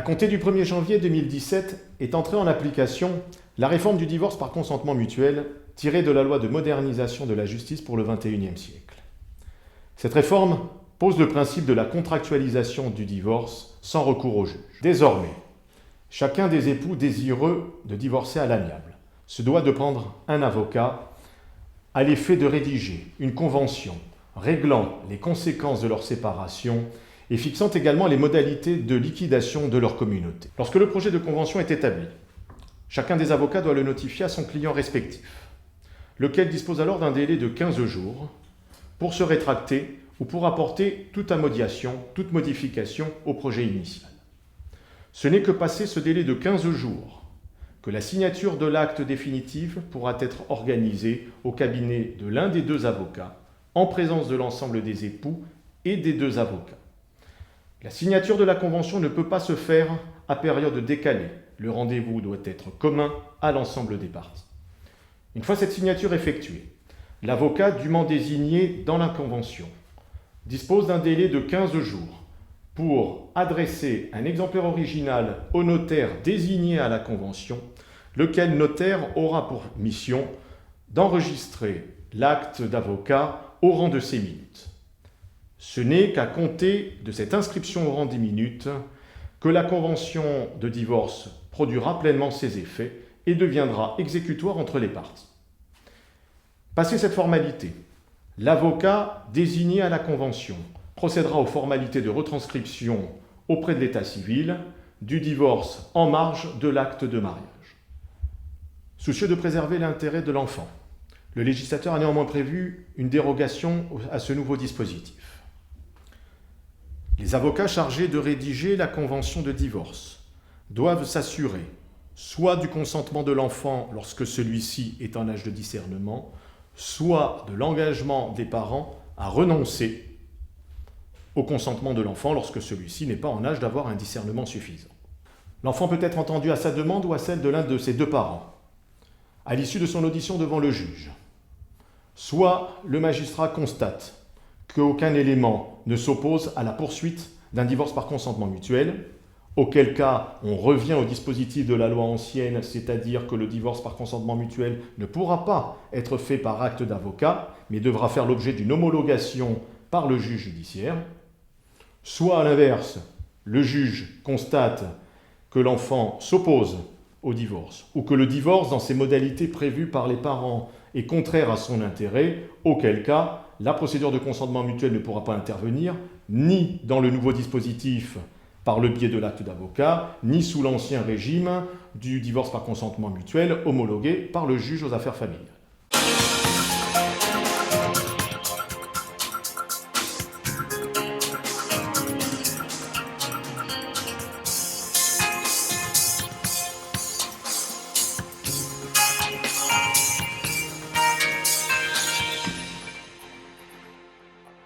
À compter du 1er janvier 2017 est entrée en application la réforme du divorce par consentement mutuel tirée de la loi de modernisation de la justice pour le XXIe siècle. Cette réforme pose le principe de la contractualisation du divorce sans recours au juge. Désormais, chacun des époux désireux de divorcer à l'amiable se doit de prendre un avocat à l'effet de rédiger une convention réglant les conséquences de leur séparation et fixant également les modalités de liquidation de leur communauté. Lorsque le projet de convention est établi, chacun des avocats doit le notifier à son client respectif, lequel dispose alors d'un délai de 15 jours pour se rétracter ou pour apporter toute amodiation, toute modification au projet initial. Ce n'est que passé ce délai de 15 jours que la signature de l'acte définitif pourra être organisée au cabinet de l'un des deux avocats, en présence de l'ensemble des époux et des deux avocats. La signature de la convention ne peut pas se faire à période décalée. Le rendez-vous doit être commun à l'ensemble des parties. Une fois cette signature effectuée, l'avocat dûment désigné dans la convention dispose d'un délai de 15 jours pour adresser un exemplaire original au notaire désigné à la convention, lequel notaire aura pour mission d'enregistrer l'acte d'avocat au rang de ses minutes. Ce n'est qu'à compter de cette inscription au rang des minutes que la convention de divorce produira pleinement ses effets et deviendra exécutoire entre les parties. Passé cette formalité, l'avocat désigné à la convention procédera aux formalités de retranscription auprès de l'état civil du divorce en marge de l'acte de mariage. Soucieux de préserver l'intérêt de l'enfant, le législateur a néanmoins prévu une dérogation à ce nouveau dispositif. Les avocats chargés de rédiger la convention de divorce doivent s'assurer soit du consentement de l'enfant lorsque celui-ci est en âge de discernement, soit de l'engagement des parents à renoncer au consentement de l'enfant lorsque celui-ci n'est pas en âge d'avoir un discernement suffisant. L'enfant peut être entendu à sa demande ou à celle de l'un de ses deux parents, à l'issue de son audition devant le juge. Soit le magistrat constate qu'aucun élément ne s'oppose à la poursuite d'un divorce par consentement mutuel, auquel cas on revient au dispositif de la loi ancienne, c'est-à-dire que le divorce par consentement mutuel ne pourra pas être fait par acte d'avocat, mais devra faire l'objet d'une homologation par le juge judiciaire. Soit à l'inverse, le juge constate que l'enfant s'oppose au divorce, ou que le divorce dans ses modalités prévues par les parents est contraire à son intérêt, auquel cas la procédure de consentement mutuel ne pourra pas intervenir, ni dans le nouveau dispositif par le biais de l'acte d'avocat, ni sous l'ancien régime du divorce par consentement mutuel homologué par le juge aux affaires familiales.